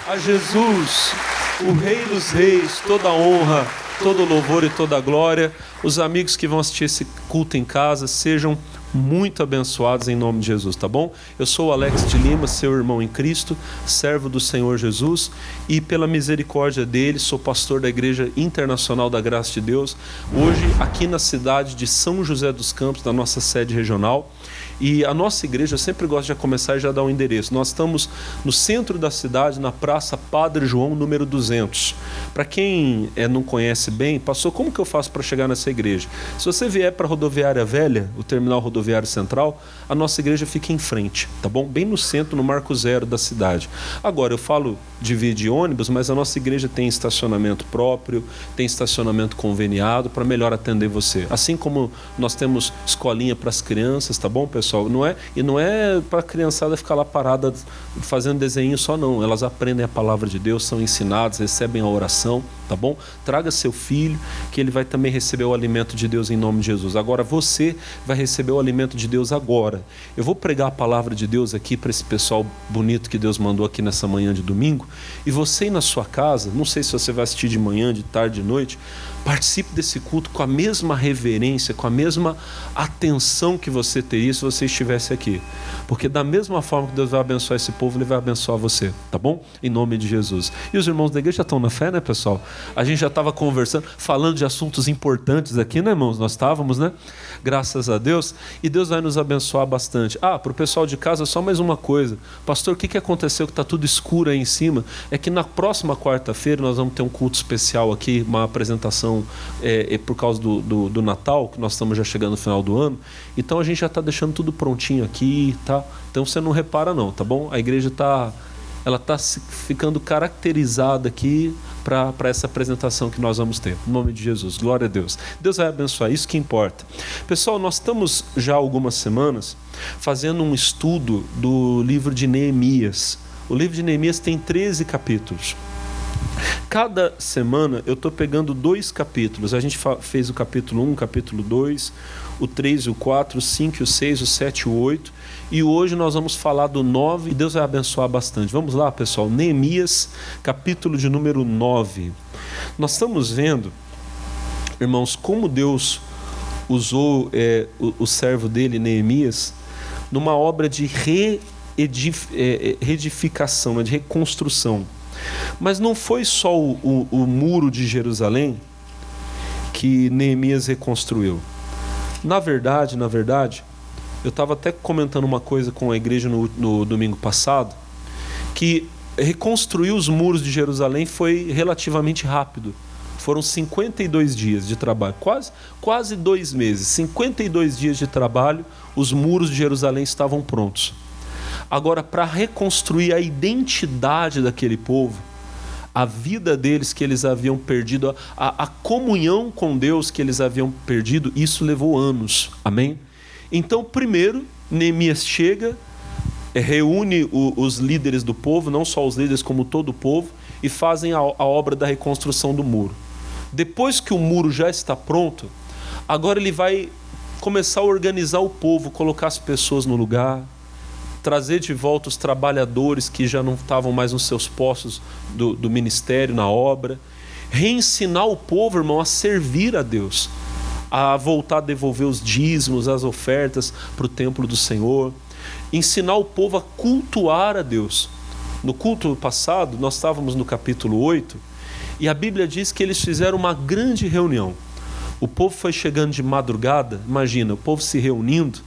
A Jesus, o Rei dos Reis, toda a honra, todo o louvor e toda a glória. Os amigos que vão assistir esse culto em casa, sejam muito abençoados em nome de Jesus, tá bom? Eu sou o Alex de Lima, seu irmão em Cristo, servo do Senhor Jesus, e pela misericórdia dele, sou pastor da Igreja Internacional da Graça de Deus, hoje aqui na cidade de São José dos Campos, da nossa sede regional. E a nossa igreja, eu sempre gosto de começar e já dar um endereço. Nós estamos no centro da cidade, na Praça Padre João, número 200. Para quem não conhece bem, passou, como que eu faço para chegar nessa igreja? Se você vier para a Rodoviária Velha, o terminal rodoviário central, a nossa igreja fica em frente, tá bom? Bem no centro, no Marco Zero da cidade. Agora, eu falo de vir de ônibus, mas a nossa igreja tem estacionamento próprio, tem estacionamento conveniado para melhor atender você. Assim como nós temos escolinha para as crianças, tá bom, pessoal? Não é para a criançada ficar lá parada fazendo desenho só, não. Elas aprendem a palavra de Deus, são ensinadas, recebem a oração, tá bom? Traga seu filho, que ele vai também receber o alimento de Deus em nome de Jesus. Agora você vai receber o alimento de Deus agora. Eu vou pregar a palavra de Deus aqui para esse pessoal bonito que Deus mandou aqui nessa manhã de domingo. E você na sua casa, não sei se você vai assistir de manhã, de tarde, de noite, participe desse culto com a mesma reverência, com a mesma atenção que você teria se você estivesse aqui. Porque da mesma forma que Deus vai abençoar esse povo, Ele vai abençoar você, tá bom? Em nome de Jesus. E os irmãos da igreja já estão na fé, né, pessoal? A gente já estava conversando, falando de assuntos importantes aqui, né, irmãos? Nós estávamos, né? Graças a Deus. E Deus vai nos abençoar bastante. Para o pessoal de casa, só mais uma coisa. Pastor, o que aconteceu que está tudo escuro aí em cima? É que na próxima quarta-feira nós vamos ter um culto especial aqui, uma apresentação por causa do Natal, que nós estamos já chegando no final do ano. Então a gente já está deixando tudo prontinho aqui, tá? Então você não repara não, tá bom? A igreja está ficando caracterizada aqui para essa apresentação que nós vamos ter. Em nome de Jesus, glória a Deus. Deus vai abençoar, isso que importa. Pessoal, nós estamos já há algumas semanas fazendo um estudo do livro de Neemias. O livro de Neemias tem 13 capítulos. Cada semana eu estou pegando 2 capítulos. A gente fez o capítulo 1, o capítulo 2, o 3 e o 4, o 5 e o 6, o 7 e o 8. E hoje nós vamos falar do 9 e Deus vai abençoar bastante. Vamos lá, pessoal. Neemias, capítulo de número 9. Nós estamos vendo, irmãos, como Deus usou o servo dele, Neemias, numa obra de reedificação, de reconstrução. Mas não foi só o muro de Jerusalém que Neemias reconstruiu. Na verdade, eu estava até comentando uma coisa com a igreja no domingo passado, que reconstruir os muros de Jerusalém foi relativamente rápido. Foram 52 dias de trabalho, quase 2 meses, 52 dias de trabalho, os muros de Jerusalém estavam prontos. Agora, para reconstruir a identidade daquele povo, a vida deles que eles haviam perdido, a comunhão com Deus que eles haviam perdido, isso levou anos. Amém? Então, primeiro, Neemias chega, reúne os líderes do povo, não só os líderes como todo o povo, e fazem a obra da reconstrução do muro. Depois que o muro já está pronto, agora ele vai começar a organizar o povo, colocar as pessoas no lugar, trazer de volta os trabalhadores que já não estavam mais nos seus postos do ministério, na obra, reensinar o povo, irmão, a servir a Deus, a voltar a devolver os dízimos, as ofertas para o templo do Senhor, ensinar o povo a cultuar a Deus. No culto passado, nós estávamos no capítulo 8, e a Bíblia diz que eles fizeram uma grande reunião. O povo foi chegando de madrugada, imagina, o povo se reunindo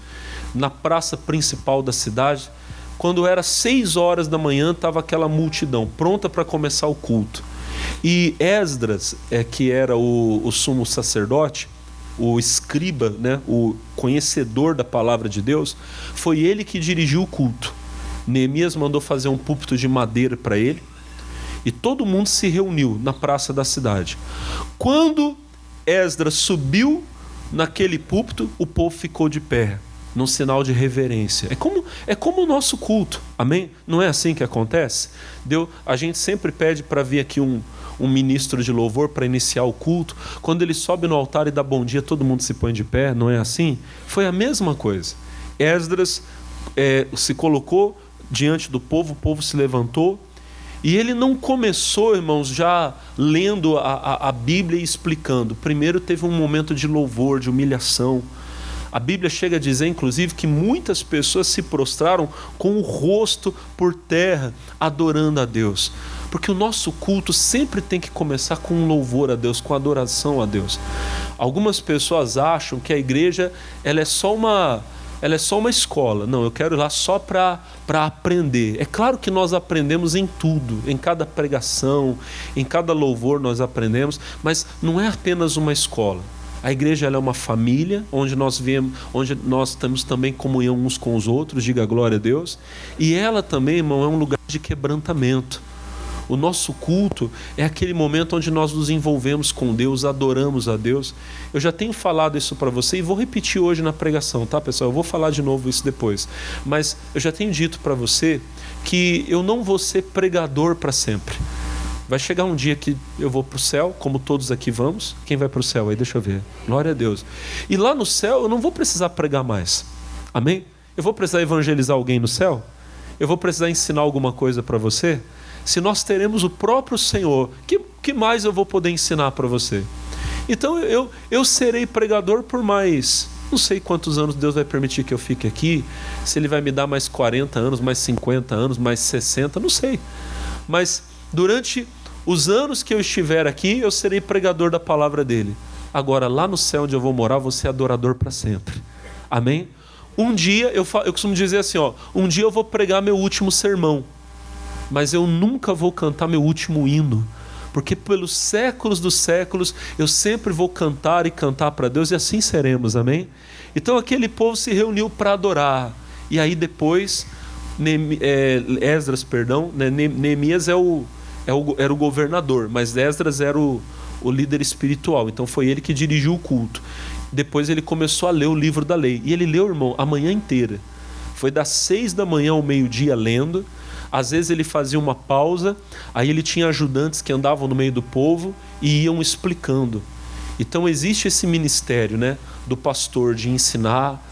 na praça principal da cidade. Quando era 6 horas da manhã, estava aquela multidão pronta para começar o culto. E Esdras, que era o sumo sacerdote, o escriba, né, o conhecedor da palavra de Deus, foi ele que dirigiu o culto. Neemias mandou fazer um púlpito de madeira para ele, e todo mundo se reuniu na praça da cidade. Quando Esdras subiu naquele púlpito, o povo ficou de pé, num sinal de reverência. É como o nosso culto, amém? Não é assim que acontece? A gente sempre pede para vir aqui um ministro de louvor para iniciar o culto. Quando ele sobe no altar e dá bom dia, todo mundo se põe de pé, não é assim? Foi a mesma coisa. Esdras se colocou diante do povo, o povo se levantou, E ele não começou, irmãos, já lendo a Bíblia e explicando. Primeiro teve um momento de louvor, de humilhação. A Bíblia chega a dizer, inclusive, que muitas pessoas se prostraram com o rosto por terra, adorando a Deus. Porque o nosso culto sempre tem que começar com um louvor a Deus, com adoração a Deus. Algumas pessoas acham que a igreja ela é só uma escola. Não, eu quero ir lá só para aprender. É claro que nós aprendemos em tudo, em cada pregação, em cada louvor nós aprendemos, mas não é apenas uma escola. A igreja ela é uma família, onde nós temos também comunhão uns com os outros, diga glória a Deus. E ela também, irmão, é um lugar de quebrantamento. O nosso culto é aquele momento onde nós nos envolvemos com Deus, adoramos a Deus. Eu já tenho falado isso para você e vou repetir hoje na pregação, tá, pessoal? Eu vou falar de novo isso depois. Mas eu já tenho dito para você que eu não vou ser pregador para sempre. Vai chegar um dia que eu vou para o céu, como todos aqui vamos. Quem vai para o céu aí? Deixa eu ver. Glória a Deus. E lá no céu eu não vou precisar pregar mais. Amém? Eu vou precisar evangelizar alguém no céu? Eu vou precisar ensinar alguma coisa para você? Se nós teremos o próprio Senhor, que mais eu vou poder ensinar para você? Então eu serei pregador por mais, não sei quantos anos Deus vai permitir que eu fique aqui, se Ele vai me dar mais 40 anos, mais 50 anos, mais 60, não sei. Mas durante os anos que eu estiver aqui, eu serei pregador da palavra dEle. Agora, lá no céu onde eu vou morar, eu vou ser adorador para sempre. Amém? Um dia, eu costumo dizer assim, um dia eu vou pregar meu último sermão. Mas eu nunca vou cantar meu último hino, porque pelos séculos dos séculos eu sempre vou cantar e cantar para Deus, e assim seremos, amém? Então aquele povo se reuniu para adorar, e aí depois Neemias era o governador, mas Esdras era o líder espiritual, então foi ele que dirigiu o culto. Depois ele começou a ler o livro da lei, e ele leu, irmão, a manhã inteira. Foi das 6 da manhã ao meio-dia lendo. Às vezes ele fazia uma pausa, aí ele tinha ajudantes que andavam no meio do povo e iam explicando. Então existe esse ministério, né, do pastor de ensinar,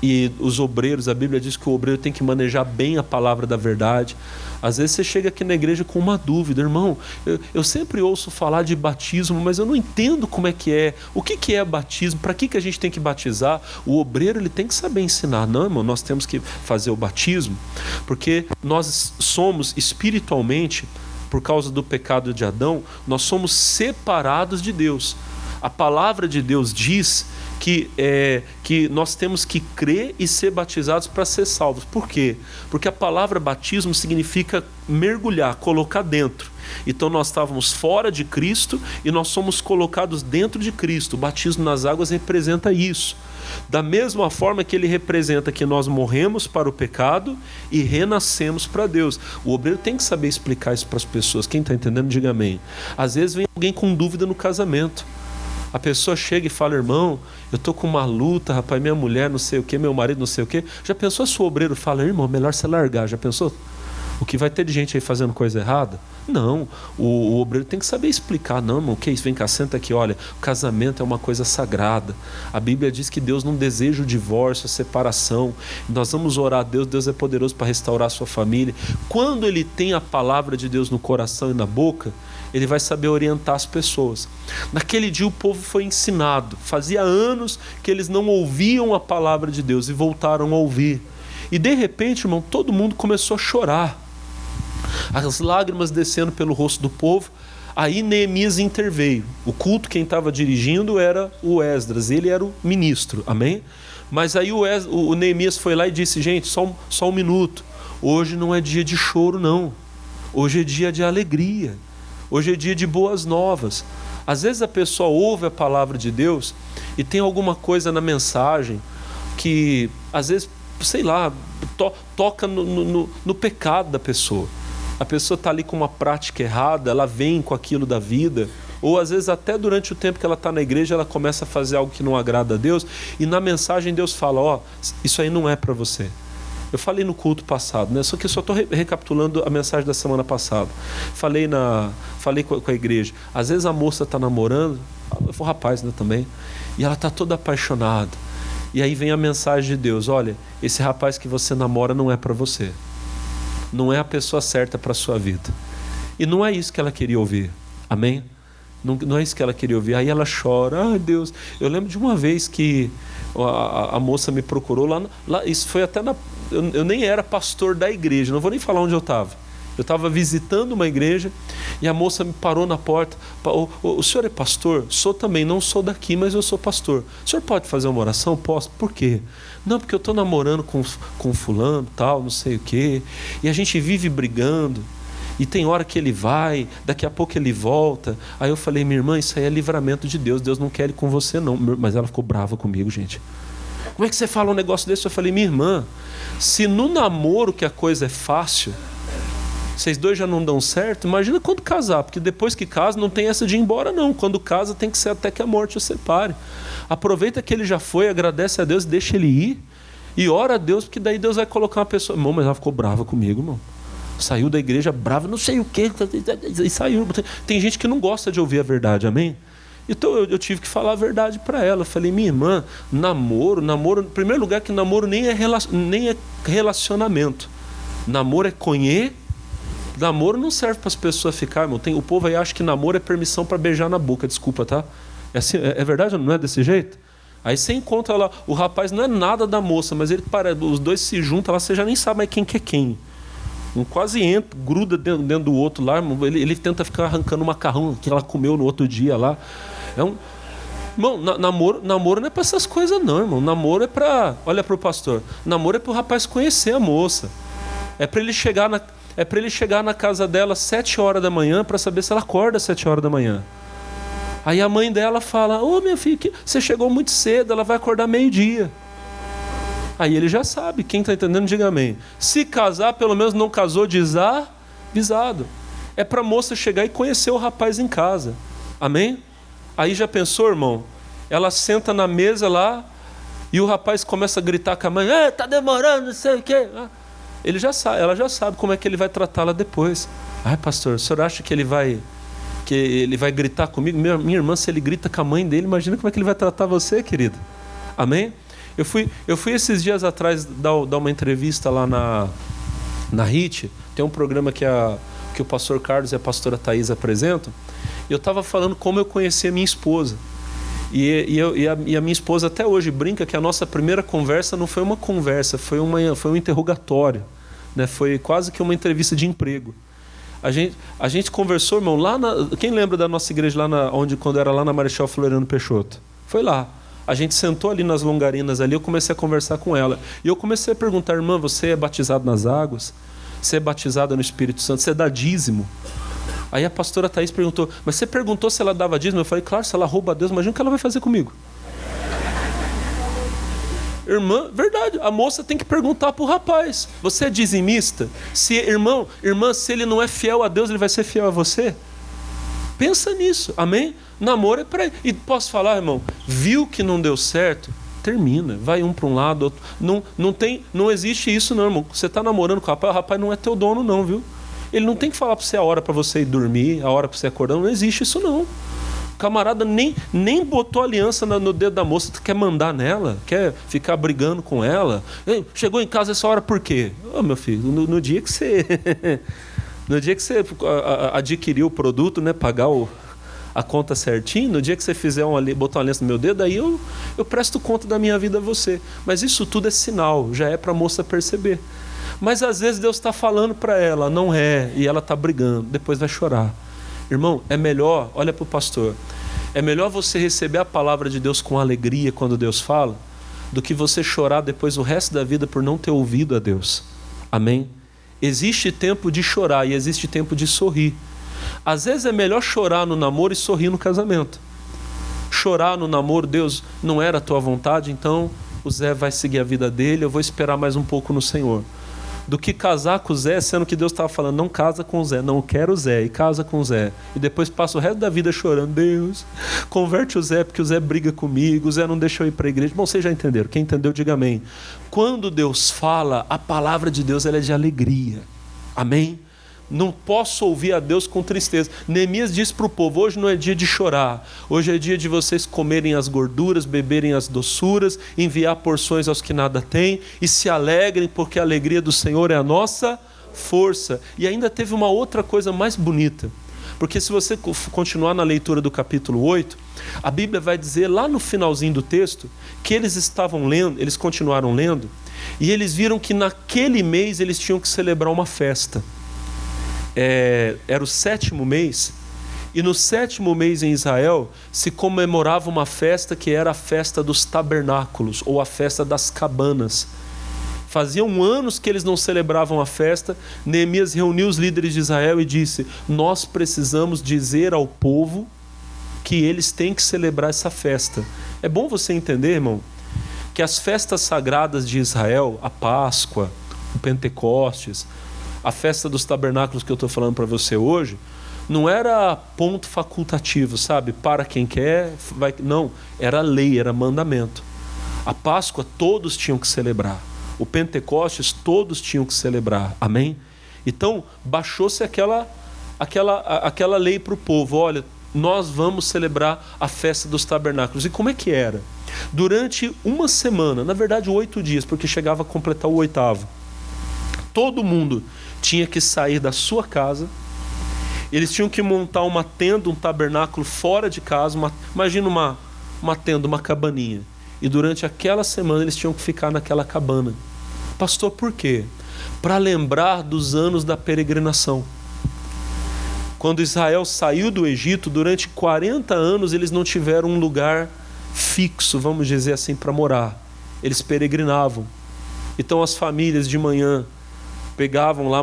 e os obreiros, a Bíblia diz que o obreiro tem que manejar bem a palavra da verdade. Às vezes você chega aqui na igreja com uma dúvida, irmão, eu sempre ouço falar de batismo, mas eu não entendo como é que é, o que é batismo, para que a gente tem que batizar? O obreiro ele tem que saber ensinar. Não, irmão, nós temos que fazer o batismo, porque nós somos espiritualmente, por causa do pecado de Adão, nós somos separados de Deus. A palavra de Deus diz que nós temos que crer e ser batizados para ser salvos. Por quê? Porque a palavra batismo significa mergulhar, colocar dentro. Então nós estávamos fora de Cristo e nós somos colocados dentro de Cristo. O batismo nas águas representa isso. Da mesma forma que ele representa que nós morremos para o pecado e renascemos para Deus. O obreiro tem que saber explicar isso para as pessoas. Quem está entendendo, diga amém. Às vezes vem alguém com dúvida no casamento. A pessoa chega e fala, irmão, eu estou com uma luta, rapaz, minha mulher não sei o que, meu marido não sei o que. Já pensou se o obreiro fala, irmão, melhor você largar, já pensou? O que vai ter de gente aí fazendo coisa errada? Não, o obreiro tem que saber explicar. Não, irmão, que isso? Vem cá, senta aqui, olha, o casamento é uma coisa sagrada. A Bíblia diz que Deus não deseja o divórcio, a separação. Nós vamos orar a Deus, Deus é poderoso para restaurar a sua família. Quando ele tem a palavra de Deus no coração e na boca, ele vai saber orientar as pessoas. Naquele dia o povo foi ensinado. Fazia anos que eles não ouviam a palavra de Deus e voltaram a ouvir. E de repente, irmão, todo mundo começou a chorar. As lágrimas descendo pelo rosto do povo. Aí Neemias interveio. O culto quem estava dirigindo era o Esdras. Ele era o ministro, amém? Mas aí o Neemias foi lá e disse, gente, só um minuto. Hoje não é dia de choro, não. Hoje é dia de alegria. Hoje é dia de boas novas. Às vezes a pessoa ouve a palavra de Deus e tem alguma coisa na mensagem que, às vezes, sei lá, toca no pecado da pessoa. A pessoa está ali com uma prática errada, ela vem com aquilo da vida, ou às vezes até durante o tempo que ela está na igreja, ela começa a fazer algo que não agrada a Deus, e na mensagem Deus fala, isso aí não é para você. Eu falei no culto passado, né? Só que eu só estou recapitulando a mensagem da semana passada. Falei com a igreja. Às vezes a moça está namorando, o rapaz, né, também, e ela está toda apaixonada. E aí vem a mensagem de Deus, olha, esse rapaz que você namora não é para você. Não é a pessoa certa para a sua vida. E não é isso que ela queria ouvir. Amém? Não é isso que ela queria ouvir. Aí ela chora. Ai, Deus. Eu lembro de uma vez que a moça me procurou lá. Isso foi até eu nem era pastor da igreja. Não vou nem falar onde eu estava. Eu estava visitando uma igreja e a moça me parou na porta. O senhor é pastor? Sou também, não sou daqui, mas eu sou pastor. O senhor pode fazer uma oração? Posso. Por quê? Não, porque eu estou namorando com fulano, tal, não sei o quê. E a gente vive brigando. E tem hora que ele vai, daqui a pouco ele volta. Aí eu falei, minha irmã, isso aí é livramento de Deus. Deus não quer ir com você não. Mas ela ficou brava comigo, gente. Como é que você fala um negócio desse? Eu falei, minha irmã, se no namoro que a coisa é fácil, vocês dois já não dão certo, imagina quando casar, porque depois que casa não tem essa de ir embora não, quando casa tem que ser até que a morte o separe. Aproveita que ele já foi, agradece a Deus, deixa ele ir e ora a Deus, porque daí Deus vai colocar uma pessoa. Irmão, mas ela ficou brava comigo, irmão. Saiu da igreja brava, não sei o que, e saiu. Tem gente que não gosta de ouvir a verdade, amém? Então eu tive que falar a verdade para ela. Eu falei, minha irmã, namoro, em primeiro lugar que namoro nem é relacionamento. Namoro é conhecer. Namoro não serve para as pessoas ficar, irmão. O povo aí acha que namoro é permissão para beijar na boca, desculpa, tá? É, assim, é verdade, não é desse jeito? Aí você encontra lá, o rapaz não é nada da moça, mas os dois se juntam lá, você já nem sabe mais quem que é quem. Um quase entra, gruda dentro do outro lá, ele tenta ficar arrancando o macarrão que ela comeu no outro dia lá. Irmão, namoro não é para essas coisas não, irmão. Namoro é para, olha para o pastor, namoro é para o rapaz conhecer a moça. É para ele chegar na casa dela às 7 horas da manhã para saber se ela acorda às 7 horas da manhã. Aí a mãe dela fala, ô minha filha, você chegou muito cedo, ela vai acordar meio-dia. Aí ele já sabe, quem está entendendo, diga amém. Se casar, pelo menos não casou desavisado. É para a moça chegar e conhecer o rapaz em casa. Amém? Aí já pensou, irmão? Ela senta na mesa lá e o rapaz começa a gritar com a mãe, tá demorando, não sei o quê. Ela já sabe como é que ele vai tratá-la depois. Ai, pastor, o senhor acha que ele vai gritar comigo? Minha irmã, se ele grita com a mãe dele, imagina como é que ele vai tratar você, querida. Amém? Eu fui esses dias atrás dar uma entrevista lá na HIT. Tem um programa que o pastor Carlos e a pastora Thaís apresentam. E eu estava falando como eu conheci a minha esposa. E a minha esposa até hoje brinca que a nossa primeira conversa não foi uma conversa, foi um interrogatório, né? Foi quase que uma entrevista de emprego. A gente conversou, irmão, quem lembra da nossa igreja quando era lá na Marechal Floriano Peixoto? Foi lá. A gente sentou ali nas longarinas ali, eu comecei a conversar com ela. E eu comecei a perguntar, irmã, você é batizado nas águas? Você é batizada no Espírito Santo? Você dá dízimo? Aí a pastora Thaís perguntou, mas você perguntou se ela dava dízimo? Eu falei, claro, se ela rouba a Deus, imagina o que ela vai fazer comigo. Irmã, verdade, a moça tem que perguntar para o rapaz, você é dizimista? Irmã, se ele não é fiel a Deus, ele vai ser fiel a você? Pensa nisso, amém? Namoro é para... E posso falar, irmão, viu que não deu certo? Termina, vai um para um lado, outro. Não existe isso não, irmão. Você está namorando com o rapaz não é teu dono não, viu? Ele não tem que falar para você a hora para você ir dormir, a hora para você acordar, não existe isso não. O camarada nem botou aliança no dedo da moça, tu quer mandar nela, quer ficar brigando com ela. Ei, chegou em casa essa hora por quê? Meu filho, no dia que você... no dia que você adquiriu o produto, né, pagar a conta certinho, no dia que você fizer botar uma aliança no meu dedo, aí eu presto conta da minha vida a você. Mas isso tudo é sinal, já é para a moça perceber. Mas às vezes Deus está falando para ela, não é, e ela está brigando, depois vai chorar. Irmão, é melhor, olha para o pastor, é melhor você receber a palavra de Deus com alegria quando Deus fala, do que você chorar depois o resto da vida por não ter ouvido a Deus. Amém? Existe tempo de chorar e existe tempo de sorrir. Às vezes é melhor chorar no namoro e sorrir no casamento. Chorar no namoro, Deus, não era a tua vontade, então o Zé vai seguir a vida dele, eu vou esperar mais um pouco no Senhor. Do que casar com o Zé, sendo que Deus estava falando, não casa com o Zé, não quero o Zé, e casa com o Zé. E depois passa o resto da vida chorando, Deus, converte o Zé, porque o Zé briga comigo, o Zé não deixa eu ir para a igreja. Bom, vocês já entenderam, quem entendeu, diga amém. Quando Deus fala, a palavra de Deus ela é de alegria, amém? Não posso ouvir a Deus com tristeza. Neemias disse para o povo, hoje não é dia de chorar, hoje é dia de vocês comerem as gorduras, beberem as doçuras, enviar porções aos que nada têm, e se alegrem, porque a alegria do Senhor é a nossa força. E ainda teve uma outra coisa mais bonita. Porque se você continuar na leitura do capítulo 8, a Bíblia vai dizer lá no finalzinho do texto que eles estavam lendo, eles continuaram lendo, e eles viram que naquele mês eles tinham que celebrar uma festa. Era o 7º mês, e no 7º mês em Israel se comemorava uma festa que era a festa dos tabernáculos, ou a festa das cabanas. Faziam anos que eles não celebravam a festa. Neemias reuniu os líderes de Israel e disse: nós precisamos dizer ao povo que eles têm que celebrar essa festa. É bom você entender, irmão, que as festas sagradas de Israel, a Páscoa, o Pentecostes, a festa dos tabernáculos que eu estou falando para você hoje, não era ponto facultativo, sabe? Para quem quer, vai. Não, era lei, era mandamento. A Páscoa todos tinham que celebrar. O Pentecostes todos tinham que celebrar. Amém? Então, baixou-se aquela lei para o povo. Olha, nós vamos celebrar a festa dos tabernáculos. E como é que era? Durante uma semana, na verdade 8 dias, porque chegava a completar o 8º, todo mundo tinha que sair da sua casa. Eles tinham que montar uma tenda, um tabernáculo fora de casa. Imagina uma tenda, uma cabaninha. E durante aquela semana eles tinham que ficar naquela cabana. Pastor, por quê? Para lembrar dos anos da peregrinação. Quando Israel saiu do Egito, durante 40 anos eles não tiveram um lugar fixo, vamos dizer assim, para morar. Eles peregrinavam. Então as famílias de manhã pegavam lá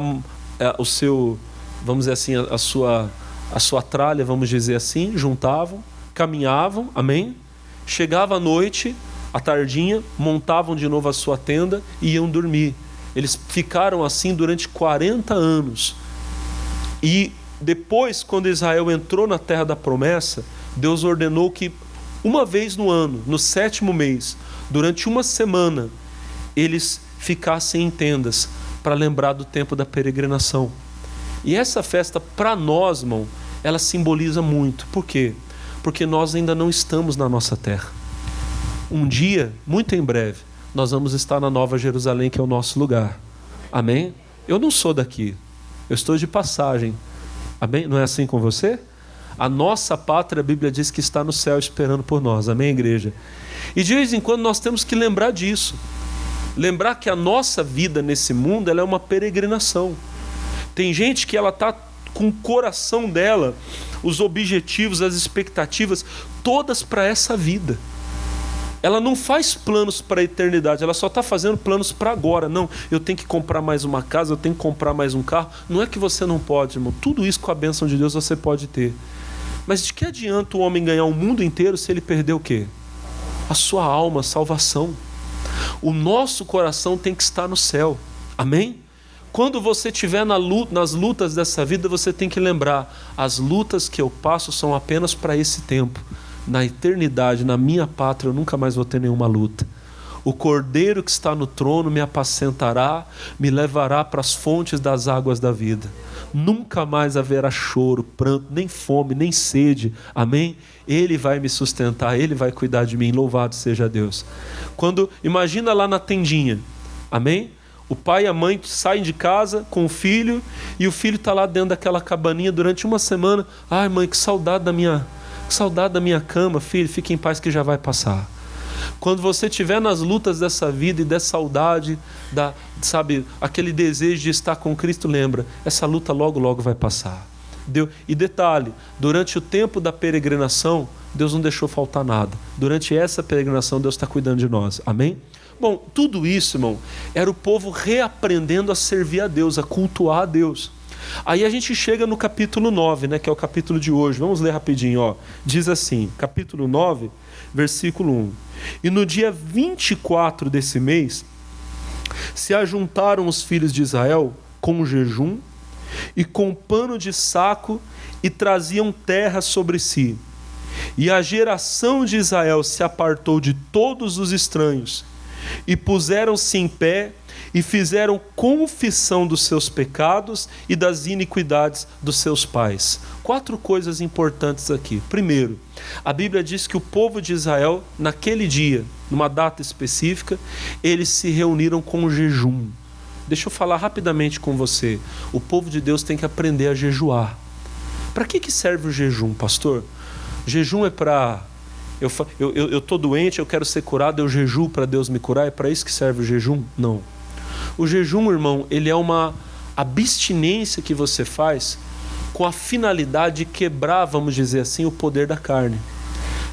o seu, vamos dizer assim, a sua tralha, vamos dizer assim, juntavam, caminhavam, amém? Chegava à noite, à tardinha, montavam de novo a sua tenda e iam dormir. Eles ficaram assim durante 40 anos. E depois, quando Israel entrou na terra da promessa, Deus ordenou que uma vez no ano, no 7º mês, durante uma semana, eles ficassem em tendas para lembrar do tempo da peregrinação. E essa festa, para nós, irmão, ela simboliza muito. Por quê? Porque nós ainda não estamos na nossa terra. Um dia, muito em breve, nós vamos estar na Nova Jerusalém, que é o nosso lugar. Amém? Eu não sou daqui. Eu estou de passagem. Amém? Não é assim com você? A nossa pátria, a Bíblia diz que está no céu esperando por nós. Amém, igreja? E de vez em quando nós temos que lembrar disso. Lembrar que a nossa vida nesse mundo, ela é uma peregrinação. Tem gente que ela está com o coração dela, os objetivos, as expectativas, todas para essa vida. Ela não faz planos para a eternidade, ela só está fazendo planos para agora. Não, eu tenho que comprar mais uma casa, eu tenho que comprar mais um carro. Não é que você não pode, irmão. Tudo isso com a bênção de Deus você pode ter. Mas de que adianta o homem ganhar o mundo inteiro se ele perder o quê? A sua alma, a salvação. O nosso coração tem que estar no céu. Amém? Quando você estiver nas lutas dessa vida, você tem que lembrar: as lutas que eu passo são apenas para esse tempo. Na eternidade, na minha pátria, eu nunca mais vou ter nenhuma luta. O Cordeiro que está no trono me apacentará, me levará para as fontes das águas da vida. Nunca mais haverá choro, pranto, nem fome, nem sede. Amém? Ele vai me sustentar, Ele vai cuidar de mim. Louvado seja Deus. Imagina lá na tendinha. Amém? O pai e a mãe saem de casa com o filho, e o filho está lá dentro daquela cabaninha durante uma semana. Ai, mãe, que saudade da minha cama. Filho, fique em paz que já vai passar. Quando você estiver nas lutas dessa vida e dessa saudade, aquele desejo de estar com Cristo, lembra, essa luta logo, logo vai passar. E detalhe, durante o tempo da peregrinação, Deus não deixou faltar nada. Durante essa peregrinação, Deus está cuidando de nós. Amém? Bom, tudo isso, irmão, era o povo reaprendendo a servir a Deus, a cultuar a Deus. Aí a gente chega no capítulo 9, né, que é o capítulo de hoje. Vamos ler rapidinho, ó. Diz assim, capítulo 9, versículo 1. E no dia 24 desse mês, se ajuntaram os filhos de Israel com jejum e com pano de saco, e traziam terra sobre si. E a geração de Israel se apartou de todos os estranhos, e puseram-se em pé, e fizeram confissão dos seus pecados e das iniquidades dos seus pais. 4 coisas importantes aqui. Primeiro, a Bíblia diz que o povo de Israel, naquele dia, numa data específica, eles se reuniram com jejum. Deixa eu falar rapidamente com você. O povo de Deus tem que aprender a jejuar. Para que serve o jejum, pastor? Jejum é para... Eu estou doente, eu quero ser curado, eu jejuo para Deus me curar? É para isso que serve o jejum? Não. O jejum, irmão, ele é uma abstinência que você faz com a finalidade de quebrar, vamos dizer assim, o poder da carne.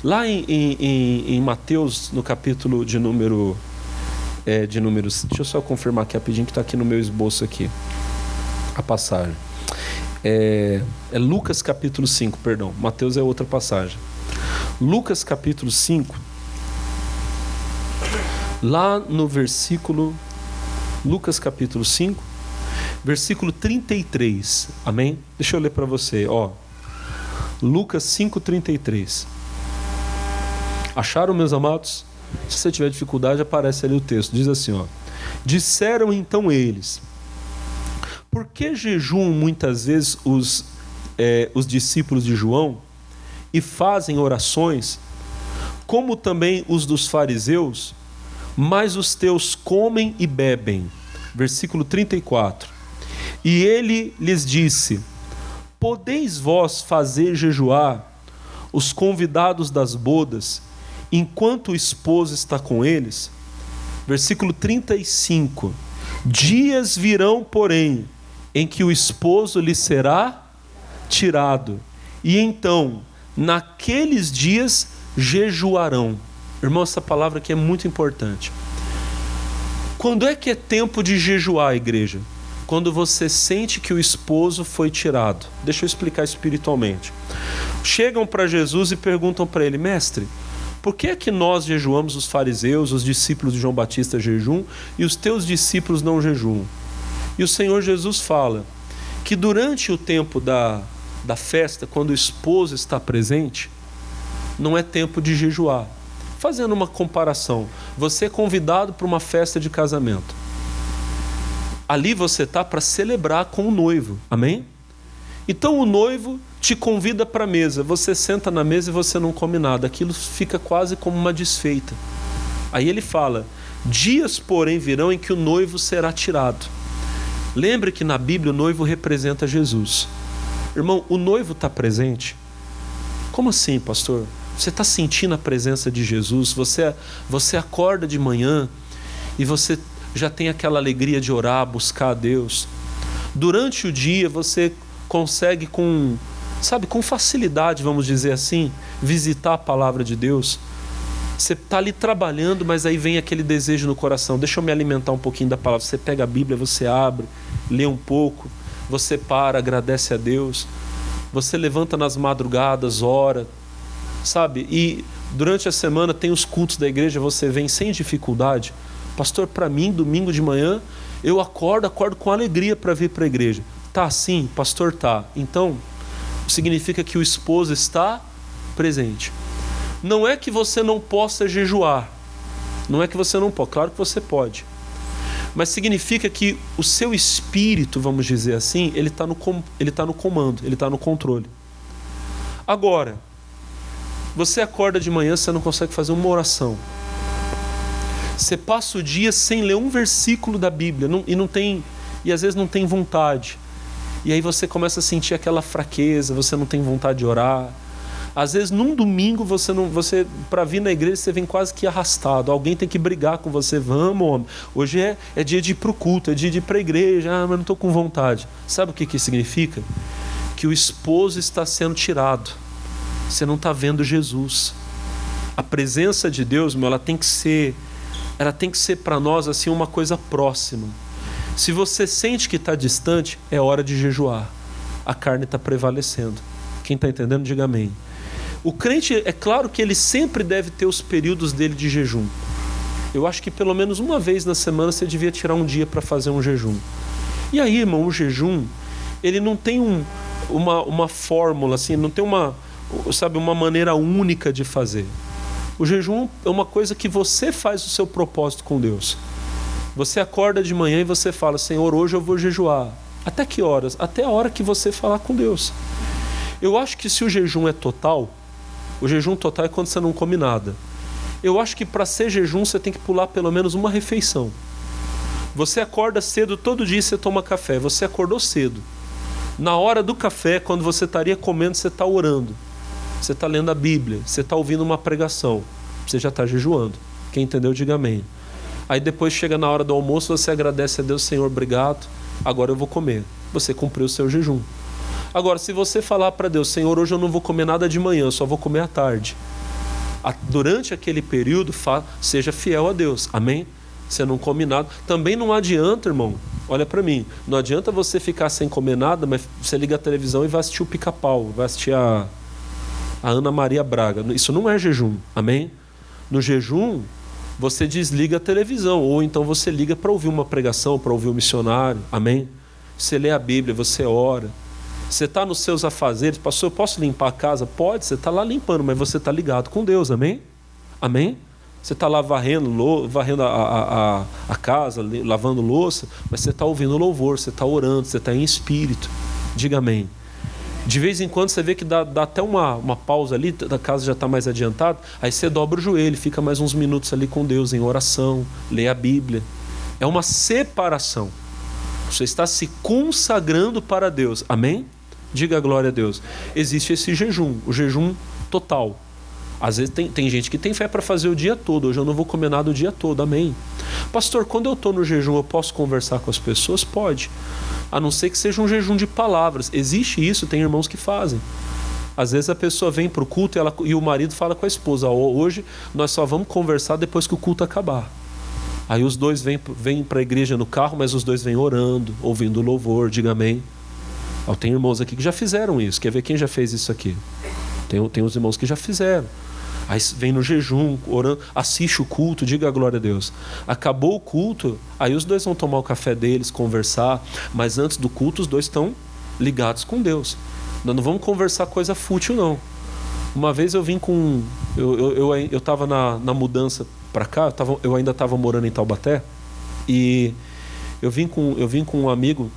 Lá em Mateus, no capítulo de números... deixa eu só confirmar aqui rapidinho, que está aqui no meu esboço aqui, a passagem. É Lucas capítulo 5, perdão. Mateus é outra passagem. Lucas capítulo 5, lá no versículo... Lucas capítulo 5, versículo 33. Amém? Deixa eu ler para você, ó. Lucas 5, 33. Acharam, meus amados? Se você tiver dificuldade, aparece ali o texto. Diz assim, ó: disseram então eles: por que jejuam muitas vezes os discípulos de João e fazem orações, como também os dos fariseus, mas os teus comem e bebem? Versículo 34. E ele lhes disse: podeis vós fazer jejuar os convidados das bodas, enquanto o esposo está com eles? Versículo 35. Dias virão, porém, em que o esposo lhe será tirado, e então, naqueles dias, jejuarão. Irmão, essa palavra aqui é muito importante. Quando é que é tempo de jejuar, igreja? Quando você sente que o esposo foi tirado. Deixa eu explicar espiritualmente. Chegam para Jesus e perguntam para ele: mestre, por que é que nós jejuamos, os fariseus, os discípulos de João Batista jejuam, e os teus discípulos não jejuam? E o Senhor Jesus fala que durante o tempo da festa, quando o esposo está presente, não é tempo de jejuar. Fazendo uma comparação, você é convidado para uma festa de casamento. Ali você está para celebrar com o noivo, amém? Então o noivo te convida para a mesa, você senta na mesa e você não come nada, aquilo fica quase como uma desfeita. Aí ele fala: dias, porém, virão em que o noivo será tirado. Lembre que na Bíblia o noivo representa Jesus. Irmão, o noivo está presente? Como assim, pastor? Você está sentindo a presença de Jesus? Você acorda de manhã e você já tem aquela alegria de orar, buscar a Deus. Durante o dia você consegue com facilidade, vamos dizer assim, visitar a palavra de Deus. Você está ali trabalhando, mas aí vem aquele desejo no coração: deixa eu me alimentar um pouquinho da palavra. Você pega a Bíblia, você abre, lê um pouco, você para, agradece a Deus. Você levanta nas madrugadas, ora, sabe? E durante a semana tem os cultos da igreja, você vem sem dificuldade. Pastor, para mim, domingo de manhã, eu acordo com alegria para vir para a igreja. Tá assim? Pastor, tá. Então, significa que o esposo está presente. Não é que você não possa jejuar. Não é que você não pode. Claro que você pode. Mas significa que o seu espírito, vamos dizer assim, ele está no comando, ele está no controle. Agora, você acorda de manhã, você não consegue fazer uma oração. Você passa o dia sem ler um versículo da Bíblia e às vezes não tem vontade. E aí você começa a sentir aquela fraqueza, você não tem vontade de orar. Às vezes num domingo você para vir na igreja você vem quase que arrastado. Alguém tem que brigar com você: vamos, homem, hoje é dia de ir para o culto, é dia de ir para a igreja. Mas não estou com vontade. Sabe o que significa? Que o esposo está sendo tirado. Você não está vendo Jesus. A presença de Deus, ela tem que ser para nós assim uma coisa próxima. Se você sente que está distante, é hora de jejuar. A carne está prevalecendo. Quem está entendendo, diga amém. O crente, é claro que ele sempre deve ter os períodos dele de jejum. Eu acho que pelo menos uma vez na semana você devia tirar um dia para fazer um jejum. E aí, irmão, o jejum, ele não tem uma fórmula, assim, não tem uma maneira única de fazer. O jejum é uma coisa que você faz o seu propósito com Deus. Você acorda de manhã e você fala: Senhor, hoje eu vou jejuar. Até que horas? Até a hora que você falar com Deus. Eu acho que se o jejum é total, o jejum total é quando você não come nada. Eu acho que para ser jejum você tem que pular pelo menos uma refeição. Você acorda cedo todo dia e você toma café. Você acordou cedo. Na hora do café, quando você estaria comendo, você está orando. Você está lendo a Bíblia. Você está ouvindo uma pregação. Você já está jejuando. Quem entendeu, diga amém. Aí depois chega na hora do almoço, você agradece a Deus, Senhor, obrigado. Agora eu vou comer. Você cumpriu o seu jejum. Agora, se você falar para Deus, Senhor, hoje eu não vou comer nada de manhã, só vou comer à tarde. Durante aquele período, seja fiel a Deus. Amém? Você não come nada. Também não adianta, irmão, olha para mim, não adianta você ficar sem comer nada, mas você liga a televisão e vai assistir o Pica-Pau, vai assistir a Ana Maria Braga. Isso não é jejum, amém? No jejum, você desliga a televisão, ou então você liga para ouvir uma pregação, para ouvir um missionário, amém? Você lê a Bíblia, você ora. Você está nos seus afazeres, pastor, eu posso limpar a casa? Pode, você está lá limpando, mas você está ligado com Deus, amém? Amém? Você está lá varrendo a casa, lavando louça, mas você está ouvindo louvor, você está orando, você está em espírito. Diga amém. De vez em quando você vê que dá até uma pausa ali, a casa já está mais adiantada, aí você dobra o joelho, fica mais uns minutos ali com Deus em oração, lê a Bíblia. É uma separação. Você está se consagrando para Deus. Amém? Diga glória a Deus. Existe esse jejum, o jejum total. Às vezes tem gente que tem fé para fazer o dia todo. Hoje eu não vou comer nada o dia todo, amém? Pastor, quando eu estou no jejum eu posso conversar com as pessoas? Pode, a não ser que seja um jejum de palavras. Existe isso, tem irmãos que fazem. Às vezes a pessoa vem para o culto e o marido fala com a esposa, hoje nós só vamos conversar depois que o culto acabar. Aí os dois vêm para a igreja no carro, mas os dois vêm orando, ouvindo louvor, diga amém. Tem irmãos aqui que já fizeram isso. Quer ver quem já fez isso aqui? Tem os irmãos que já fizeram. Aí vem no jejum, orando, assiste o culto, diga a glória a Deus. Acabou o culto, aí os dois vão tomar o café deles, conversar, mas antes do culto os dois estão ligados com Deus. Nós não vamos conversar coisa fútil, não. Uma vez eu vim com... Eu estava na mudança para cá, eu ainda estava morando em Taubaté, e eu vim com um amigo,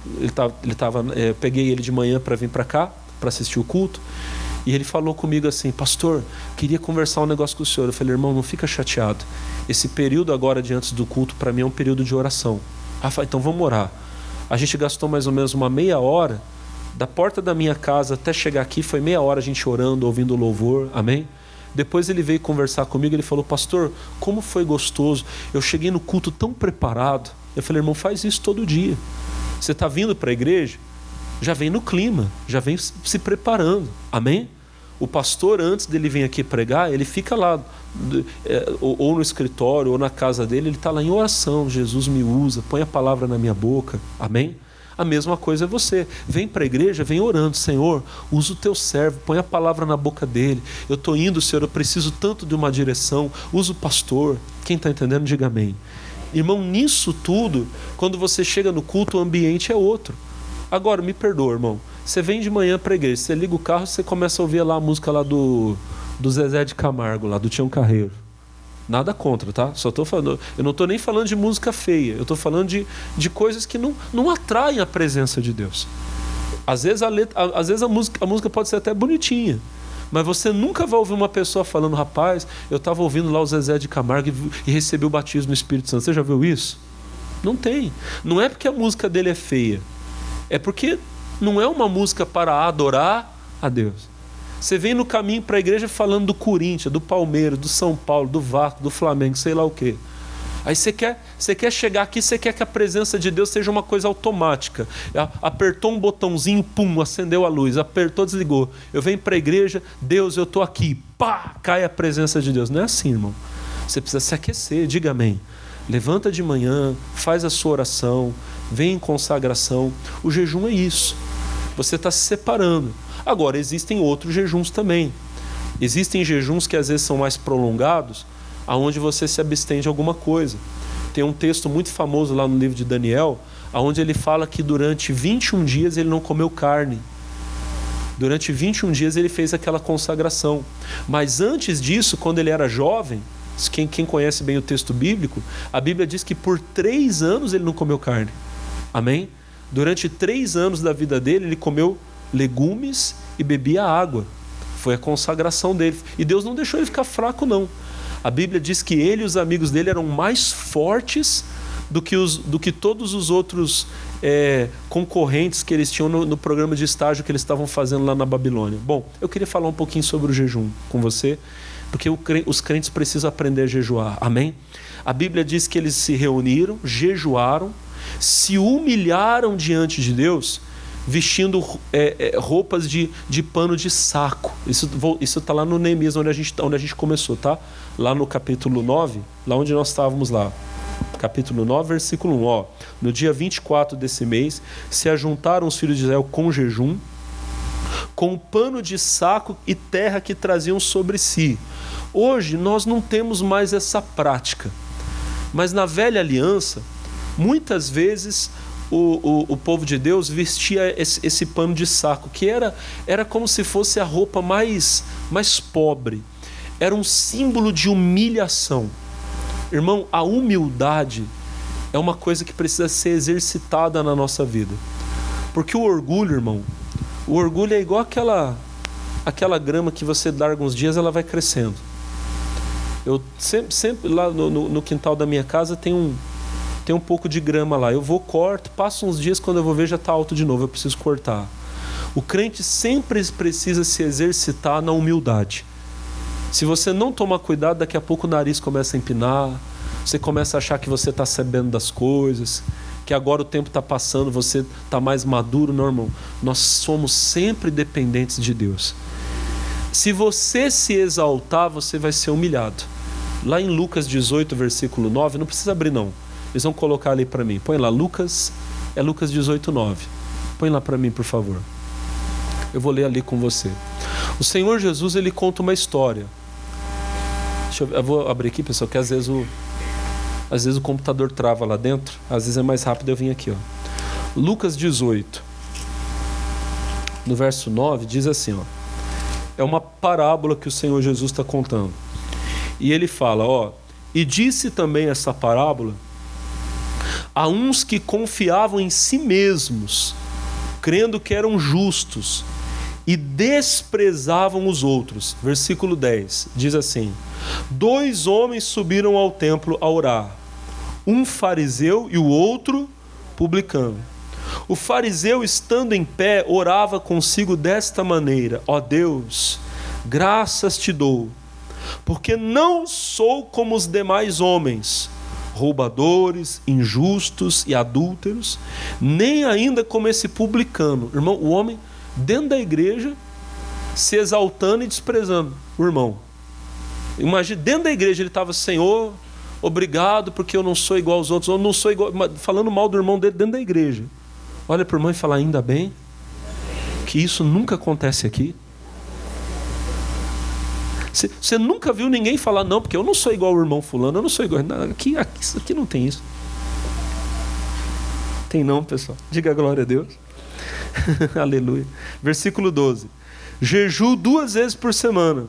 peguei ele de manhã para vir para cá, para assistir o culto. E ele falou comigo assim, pastor, queria conversar um negócio com o senhor. Eu falei, irmão, não fica chateado. Esse período agora de antes do culto, para mim é um período de oração. Então vamos orar. A gente gastou mais ou menos uma meia hora, da porta da minha casa até chegar aqui, foi meia hora a gente orando, ouvindo louvor, amém? Depois ele veio conversar comigo, ele falou, pastor, como foi gostoso. Eu cheguei no culto tão preparado. Eu falei, irmão, faz isso todo dia. Você está vindo para a igreja? Já vem no clima, já vem se preparando, amém? O pastor, antes dele vir aqui pregar, ele fica lá, ou no escritório, ou na casa dele, ele está lá em oração, Jesus me usa, põe a palavra na minha boca, amém? A mesma coisa é você, vem para a igreja, vem orando, Senhor, usa o teu servo, põe a palavra na boca dele, eu estou indo, Senhor, eu preciso tanto de uma direção, usa o pastor, quem está entendendo, diga amém. Irmão, nisso tudo, quando você chega no culto, o ambiente é outro. Agora, me perdoa, irmão. Você vem de manhã para a igreja, você liga o carro, você começa a ouvir lá a música lá do Zezé de Camargo, lá do Tião Carreiro. Nada contra, tá? Só estou falando. Eu não estou nem falando de música feia. Eu estou falando de coisas que não atraem a presença de Deus. Às vezes a música pode ser até bonitinha, mas você nunca vai ouvir uma pessoa falando, rapaz, eu estava ouvindo lá o Zezé de Camargo e recebi o batismo no Espírito Santo. Você já viu isso? Não tem. Não é porque a música dele é feia. É porque não é uma música para adorar a Deus. Você vem no caminho para a igreja falando do Corinthians, do Palmeiras, do São Paulo, do Vasco, do Flamengo, sei lá o quê. Aí você quer chegar aqui, você quer que a presença de Deus seja uma coisa automática. Apertou um botãozinho, pum, acendeu a luz. Apertou, desligou. Eu venho para a igreja, Deus, eu estou aqui. Pá, cai a presença de Deus. Não é assim, irmão. Você precisa se aquecer, diga amém. Levanta de manhã, faz a sua oração, vem em consagração. O jejum é isso. Você está se separando. Agora, existem outros jejuns também. Existem jejuns que às vezes são mais prolongados, aonde você se abstém de alguma coisa. Tem um texto muito famoso lá no livro de Daniel, onde ele fala que durante 21 dias ele não comeu carne. Durante 21 dias ele fez aquela consagração. Mas antes disso, quando ele era jovem, quem conhece bem o texto bíblico, a Bíblia diz que por 3 anos ele não comeu carne. Amém? Durante 3 anos da vida dele, ele comeu legumes e bebia água. Foi a consagração dele. E Deus não deixou ele ficar fraco, não. A Bíblia diz que ele e os amigos dele eram mais fortes do que todos os outros concorrentes que eles tinham no programa de estágio que eles estavam fazendo lá na Babilônia. Bom, eu queria falar um pouquinho sobre o jejum com você, porque os crentes precisam aprender a jejuar. Amém? A Bíblia diz que eles se reuniram, jejuaram, se humilharam diante de Deus, vestindo roupas de pano de saco. Isso está lá no Neemias, onde a gente começou, tá? Lá no capítulo 9, lá onde nós estávamos lá. Capítulo 9, versículo 1. Ó, no dia 24 desse mês, se ajuntaram os filhos de Israel com jejum, com pano de saco e terra que traziam sobre si. Hoje nós não temos mais essa prática. Mas na velha aliança, muitas vezes o povo de Deus vestia esse pano de saco, que era como se fosse a roupa mais pobre. Era um símbolo de humilhação. Irmão, a humildade é uma coisa que precisa ser exercitada na nossa vida. Porque o orgulho, irmão, o orgulho é igual aquela grama que você larga uns dias, ela vai crescendo. Eu sempre lá no quintal da minha casa tem um pouco de grama lá. Eu vou, corto, passo uns dias, quando eu vou ver já está alto de novo, eu preciso cortar. O crente sempre precisa se exercitar na humildade. Se você não tomar cuidado, daqui a pouco o nariz começa a empinar, você começa a achar que você está sabendo das coisas, que agora o tempo está passando, você está mais maduro. Não, irmão, nós somos sempre dependentes de Deus. Se você se exaltar, você vai ser humilhado. Lá em Lucas 18, versículo 9, não precisa abrir não, eles vão colocar ali para mim, põe lá, Lucas 18, 9, põe lá para mim, por favor. Eu vou ler ali com você. O Senhor Jesus, ele conta uma história. Eu vou abrir aqui, pessoal, que às vezes o computador trava lá dentro. Às vezes é mais rápido eu vim aqui, ó. Lucas 18, no verso 9, diz assim, ó. É uma parábola que o Senhor Jesus está contando. E ele fala, ó. E disse também essa parábola a uns que confiavam em si mesmos, crendo que eram justos, e desprezavam os outros. Versículo 10, diz assim: 2 homens subiram ao templo a orar, um fariseu e o outro publicano. O fariseu, estando em pé, orava consigo desta maneira: ó Deus, graças te dou, porque não sou como os demais homens, roubadores, injustos e adúlteros, nem ainda como esse publicano. Irmão, o homem dentro da igreja se exaltando e desprezando o irmão. Imagina, dentro da igreja ele estava: Senhor, obrigado porque eu não sou igual aos outros, eu não sou igual, falando mal do irmão dele dentro da igreja. Olha para o irmão e fala: ainda bem que isso nunca acontece aqui. Você nunca viu ninguém falar: não, porque eu não sou igual ao irmão fulano, eu não sou igual. Não, aqui não tem isso. Tem não, pessoal. Diga glória a Deus. Aleluia. Versículo 12: jejuo 2 vezes por semana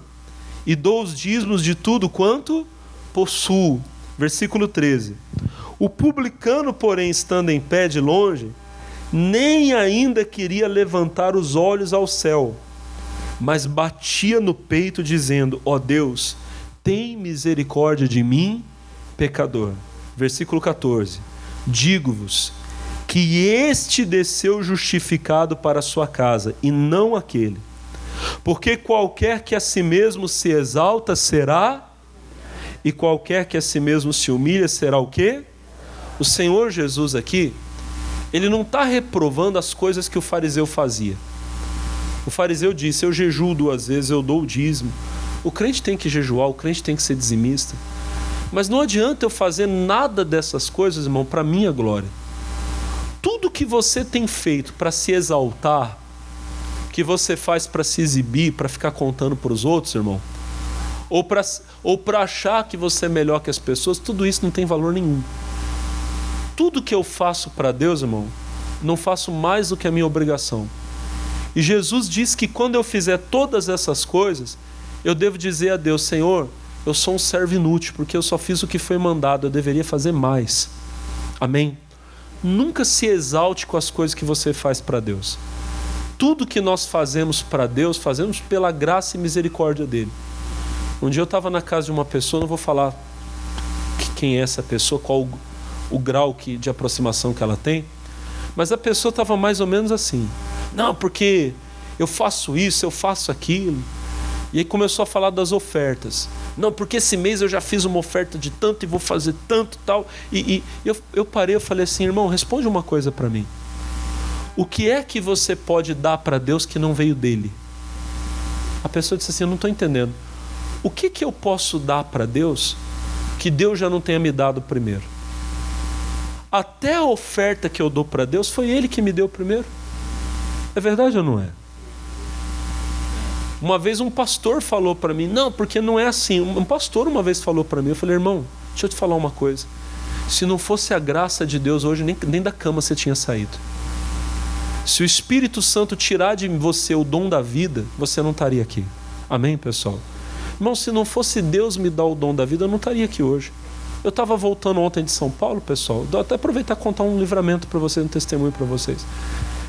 e dou os dízimos de tudo quanto possuo. Versículo 13: o publicano, porém, estando em pé de longe, nem ainda queria levantar os olhos ao céu, mas batia no peito, dizendo: ó Deus, tem misericórdia de mim, pecador. Versículo 14: digo-vos que este desceu justificado para a sua casa, e não aquele. Porque qualquer que a si mesmo se exalta será, e qualquer que a si mesmo se humilha será o quê? O Senhor Jesus aqui, ele não está reprovando as coisas que o fariseu fazia. O fariseu disse: eu jejuo 2 vezes, eu dou o dízimo. O crente tem que jejuar, o crente tem que ser dizimista. Mas não adianta eu fazer nada dessas coisas, irmão, para minha glória. Tudo que você tem feito para se exaltar, que você faz para se exibir, para ficar contando para os outros, irmão, ou para achar que você é melhor que as pessoas, tudo isso não tem valor nenhum. Tudo que eu faço para Deus, irmão, não faço mais do que a minha obrigação. E Jesus disse que quando eu fizer todas essas coisas, eu devo dizer a Deus: Senhor, eu sou um servo inútil, porque eu só fiz o que foi mandado, eu deveria fazer mais. Amém? Nunca se exalte com as coisas que você faz para Deus. Tudo que nós fazemos para Deus, fazemos pela graça e misericórdia dele. Um dia eu estava na casa de uma pessoa, não vou falar quem é essa pessoa, qual o grau de aproximação que ela tem, mas a pessoa estava mais ou menos assim. Não, porque eu faço isso, eu faço aquilo. E aí começou a falar das ofertas. Não, porque esse mês eu já fiz uma oferta de tanto e vou fazer tanto tal. E eu parei, eu falei assim, irmão, responde uma coisa para mim. O que é que você pode dar para Deus que não veio dele? A pessoa disse assim, eu não estou entendendo. O que eu posso dar para Deus que Deus já não tenha me dado primeiro? Até a oferta que eu dou para Deus foi Ele que me deu primeiro. É verdade ou não é? Uma vez um pastor falou para mim, não, porque não é assim. Um pastor uma vez falou para mim, eu falei, irmão, deixa eu te falar uma coisa. Se não fosse a graça de Deus hoje, nem da cama você tinha saído. Se o Espírito Santo tirar de você o dom da vida, você não estaria aqui. Amém, pessoal? Irmão, se não fosse Deus me dar o dom da vida, eu não estaria aqui hoje. Eu estava voltando ontem de São Paulo, pessoal. Vou até aproveitar e contar um livramento para vocês, um testemunho para vocês.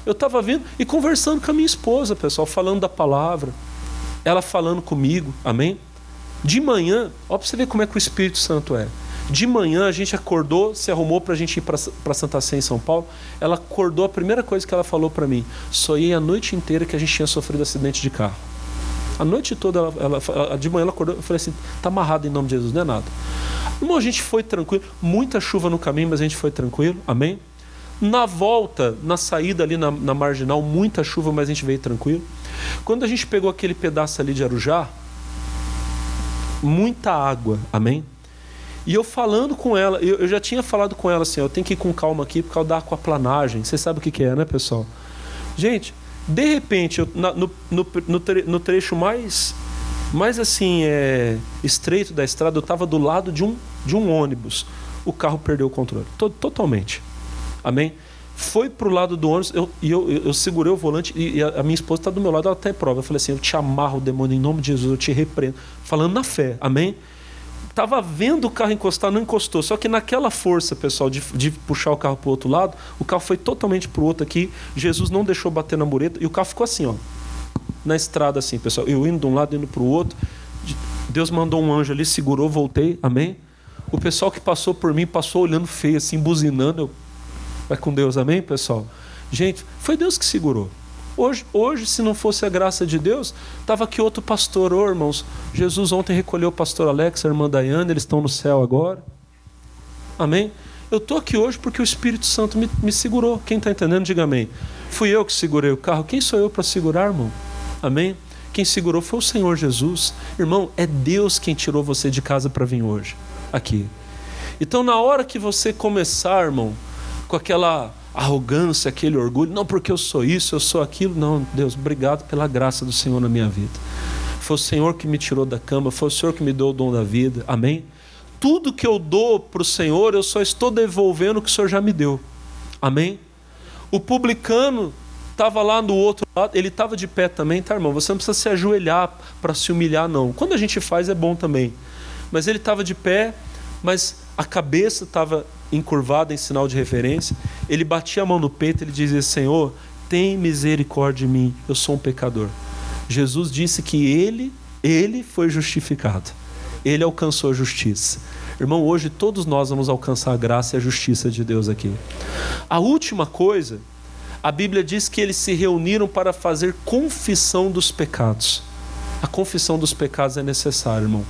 Eu estava vindo e conversando com a minha esposa, pessoal, falando da palavra. Ela falando comigo, amém? De manhã, ó, para você ver como é que o Espírito Santo é. De manhã a gente acordou, se arrumou para a gente ir para Santa Sé em São Paulo. Ela acordou, a primeira coisa que ela falou para mim, sonhei a noite inteira que a gente tinha sofrido acidente de carro. A noite toda, de manhã ela acordou, eu falei assim, tá amarrado em nome de Jesus, não é nada. Irmão, a gente foi tranquilo, muita chuva no caminho, mas a gente foi tranquilo, amém? Na volta, na saída ali na marginal, muita chuva, mas a gente veio tranquilo. Quando a gente pegou aquele pedaço ali de Arujá, muita água, amém? E eu falando com ela, eu já tinha falado com ela assim, eu tenho que ir com calma aqui por causa da aquaplanagem. Vocês sabem o que é, né, pessoal? Gente, de repente, no trecho mais assim, estreito da estrada, eu estava do lado de um ônibus. O carro perdeu o controle, totalmente. Amém? Foi pro lado do ônibus, eu segurei o volante e a minha esposa está do meu lado, ela até prova. Eu falei assim, eu te amarro, demônio, em nome de Jesus, eu te repreendo. Falando na fé, amém? Estava vendo o carro encostar, não encostou. Só que naquela força, pessoal, de puxar o carro para o outro lado, o carro foi totalmente para o outro aqui. Jesus não deixou bater na mureta e o carro ficou assim, ó, na estrada assim, pessoal. Eu indo de um lado, indo para o outro. Deus mandou um anjo ali, segurou, voltei, amém? O pessoal que passou por mim, passou olhando feio, assim, buzinando. Vai com Deus, amém, pessoal? Gente, foi Deus que segurou. Hoje, se não fosse a graça de Deus, estava aqui outro pastor, irmãos. Jesus ontem recolheu o pastor Alex, a irmã Daiane, eles estão no céu agora. Amém? Eu estou aqui hoje porque o Espírito Santo me segurou. Quem está entendendo, diga amém. Fui eu que segurei o carro. Quem sou eu para segurar, irmão? Amém? Quem segurou foi o Senhor Jesus. Irmão, é Deus quem tirou você de casa para vir hoje, aqui. Então, na hora que você começar, irmão, com aquela arrogância, aquele orgulho, não porque eu sou isso, eu sou aquilo, não, Deus, obrigado pela graça do Senhor na minha vida. Foi o Senhor que me tirou da cama, foi o Senhor que me deu o dom da vida, amém? Tudo que eu dou para o Senhor, eu só estou devolvendo o que o Senhor já me deu, amém? O publicano estava lá do outro lado, ele estava de pé também, tá, irmão? Você não precisa se ajoelhar para se humilhar, não. Quando a gente faz é bom também, mas ele estava de pé, mas a cabeça estava encurvada em sinal de reverência. Ele batia a mão no peito, ele dizia, Senhor, tem misericórdia de mim, eu sou um pecador. Jesus disse que ele foi justificado, ele alcançou a justiça. Irmão, hoje todos nós vamos alcançar a graça e a justiça de Deus aqui. A última coisa, a Bíblia diz que eles se reuniram para fazer confissão dos pecados. A confissão dos pecados é necessária, irmão.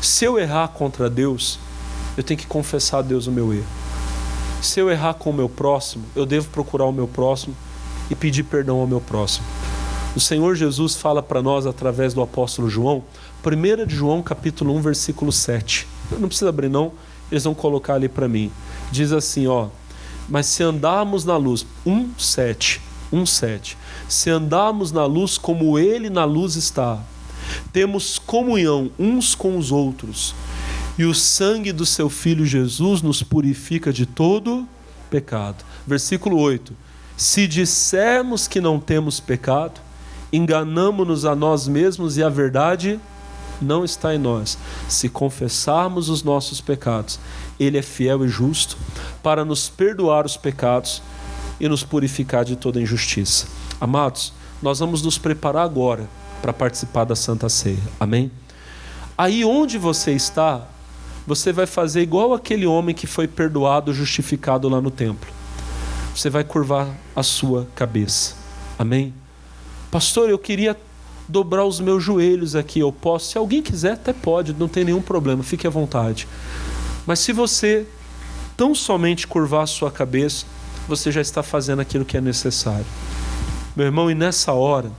Se eu errar contra Deus, eu tenho que confessar a Deus o meu erro. Se eu errar com o meu próximo, eu devo procurar o meu próximo e pedir perdão ao meu próximo. O Senhor Jesus fala para nós através do apóstolo João, 1 de João capítulo 1, versículo 7. Não precisa abrir não, eles vão colocar ali para mim. Diz assim, ó, mas se andarmos na luz, 1:7, se andarmos na luz como Ele na luz está, temos comunhão uns com os outros, e o sangue do seu Filho Jesus nos purifica de todo pecado. Versículo 8. Se dissermos que não temos pecado, enganamo-nos a nós mesmos e a verdade não está em nós. Se confessarmos os nossos pecados, Ele é fiel e justo para nos perdoar os pecados e nos purificar de toda injustiça. Amados, nós vamos nos preparar agora para participar da Santa Ceia. Amém? Aí onde você está, você vai fazer igual aquele homem que foi perdoado, justificado lá no templo. Você vai curvar a sua cabeça. Amém? Pastor, eu queria dobrar os meus joelhos aqui. Eu posso? Se alguém quiser, até pode, não tem nenhum problema, fique à vontade. Mas se você tão somente curvar a sua cabeça, você já está fazendo aquilo que é necessário. Meu irmão, e nessa hora,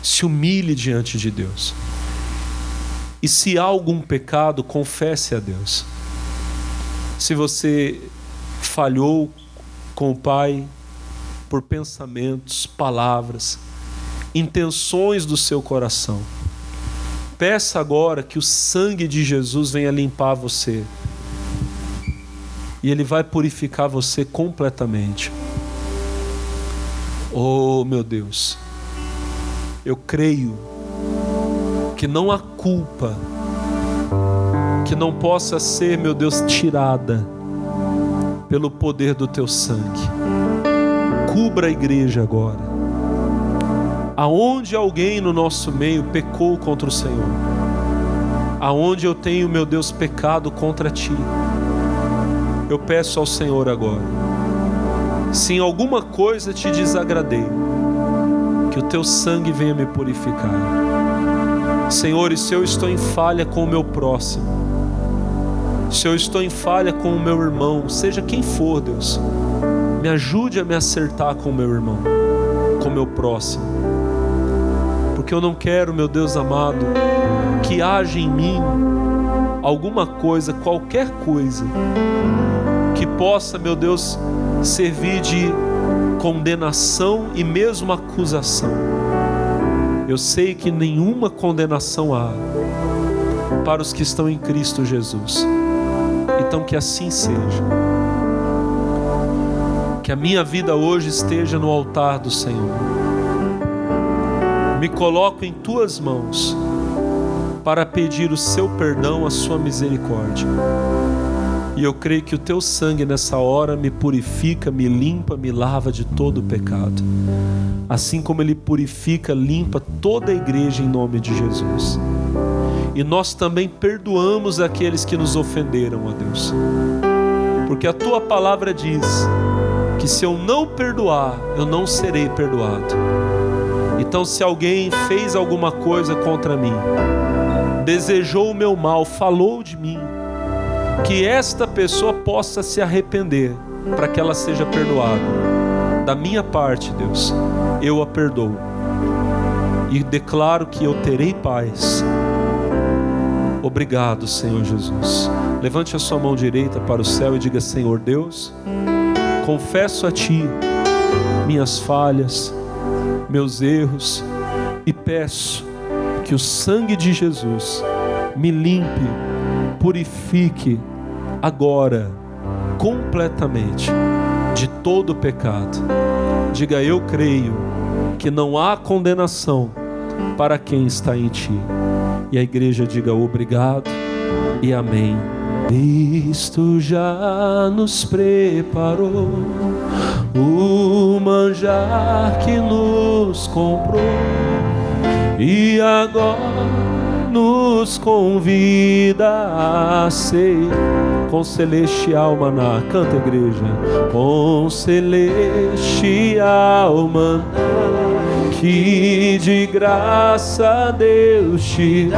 se humilhe diante de Deus. E se há algum pecado, confesse a Deus. Se você falhou com o Pai por pensamentos, palavras, intenções do seu coração, peça agora que o sangue de Jesus venha limpar você. E Ele vai purificar você completamente. Oh, meu Deus, eu creio que não há culpa que não possa ser, meu Deus, tirada pelo poder do teu sangue. Cubra a igreja agora. Aonde alguém no nosso meio pecou contra o Senhor, aonde eu tenho, meu Deus, pecado contra ti, eu peço ao Senhor agora, se em alguma coisa te desagradei, que o teu sangue venha me purificar. Senhor, e se eu estou em falha com o meu próximo, se eu estou em falha com o meu irmão, seja quem for, Deus, me ajude a me acertar com o meu irmão, com o meu próximo, porque eu não quero, meu Deus amado, que haja em mim alguma coisa, qualquer coisa, que possa, meu Deus, servir de condenação e mesmo acusação. Eu sei que nenhuma condenação há para os que estão em Cristo Jesus. Então que assim seja. Que a minha vida hoje esteja no altar do Senhor. Me coloco em tuas mãos para pedir o seu perdão, a sua misericórdia. E eu creio que o teu sangue nessa hora me purifica, me limpa, me lava de todo o pecado. Assim como Ele purifica, limpa toda a igreja em nome de Jesus. E nós também perdoamos aqueles que nos ofenderam, ó Deus. Porque a tua palavra diz que se eu não perdoar, eu não serei perdoado. Então, se alguém fez alguma coisa contra mim, desejou o meu mal, falou de mim, que esta pessoa possa se arrepender para que ela seja perdoada. Da minha parte, Deus, eu a perdoo e declaro que eu terei paz. Obrigado, Senhor Jesus. Levante a sua mão direita para o céu e diga: Senhor Deus, confesso a Ti minhas falhas, meus erros, e peço que o sangue de Jesus me limpe, purifique agora completamente de todo o pecado. Diga: eu creio que não há condenação para quem está em Ti. E a igreja diga: obrigado e amém. Cristo já nos preparou o manjar que nos comprou e agora nos convida a ser com celestial maná. Canta, igreja. Com celestial maná que de graça Deus te dá.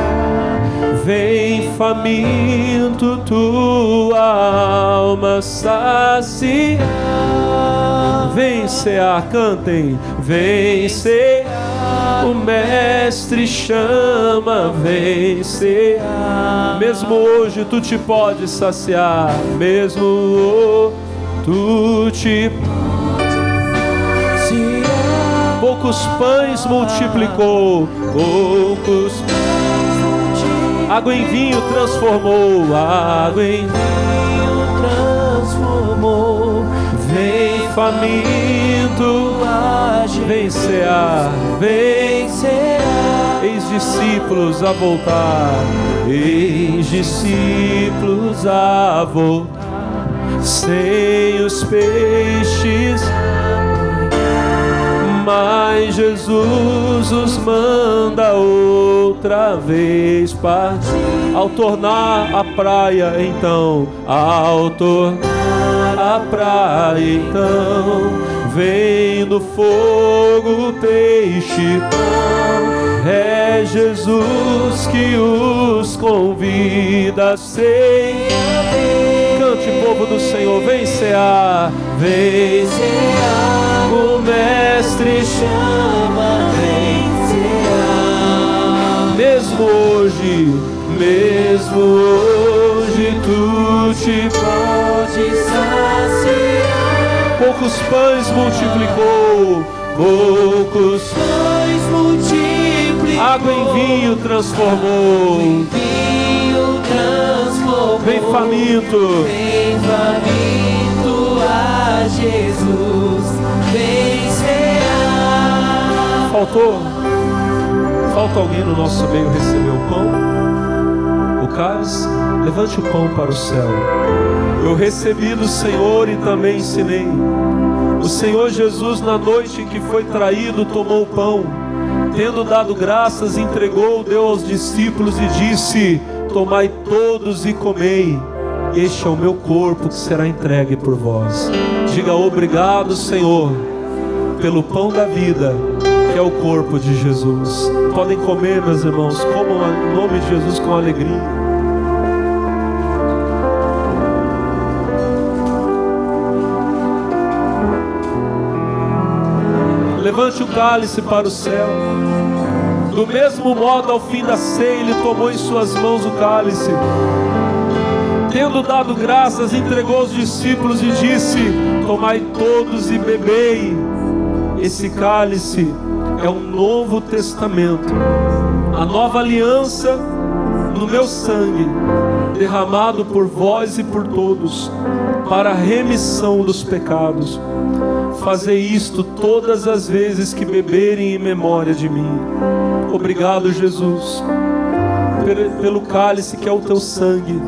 Vem faminto tua alma saciar. Vem cear, cantem. Vem cear, o mestre chama, vem cear. Mesmo hoje tu te pode saciar. Mesmo hoje tu te saciar. Poucos pães multiplicou, poucos pães multiplicou. Água em vinho transformou, água em vinho transformou. Vem faminto, vem cear, vem cear. Eis discípulos a voltar, eis discípulos a voltar. Sem os peixes, mas Jesus os manda hoje. outra vez partir. Ao tornar a praia, então, ao tornar a praia, então, vem do fogo o peixe. É Jesus que os convida a ceia. Cante, povo do Senhor, vem cear, vem cear. O Mestre chama, vem cear. Mesmo hoje tu te podes saciar. Poucos pães multiplicou, poucos pães multiplicou. Água em vinho transformou. Vem faminto. Vem faminto a Jesus. Vem cear. Falta alguém no nosso meio receber o pão? O cálice? Levante o pão para o céu. Eu recebi do Senhor e também ensinei. O Senhor Jesus, na noite em que foi traído, tomou o pão, tendo dado graças, entregou, deu aos discípulos e disse: tomai todos e comei, este é o meu corpo que será entregue por vós. Diga obrigado, Senhor, pelo pão da vida, que é o corpo de Jesus. Podem comer, meus irmãos, comam em nome de Jesus com alegria. Levante o cálice para o céu. Do mesmo modo, ao fim da ceia, ele tomou em suas mãos o cálice. Tendo dado graças, entregou aos discípulos e disse: tomai todos e bebei. Esse cálice é um novo testamento, a nova aliança no meu sangue, derramado por vós e por todos, para a remissão dos pecados. Fazei isto todas as vezes que beberem em memória de mim. Obrigado, Jesus, pelo cálice que é o teu sangue,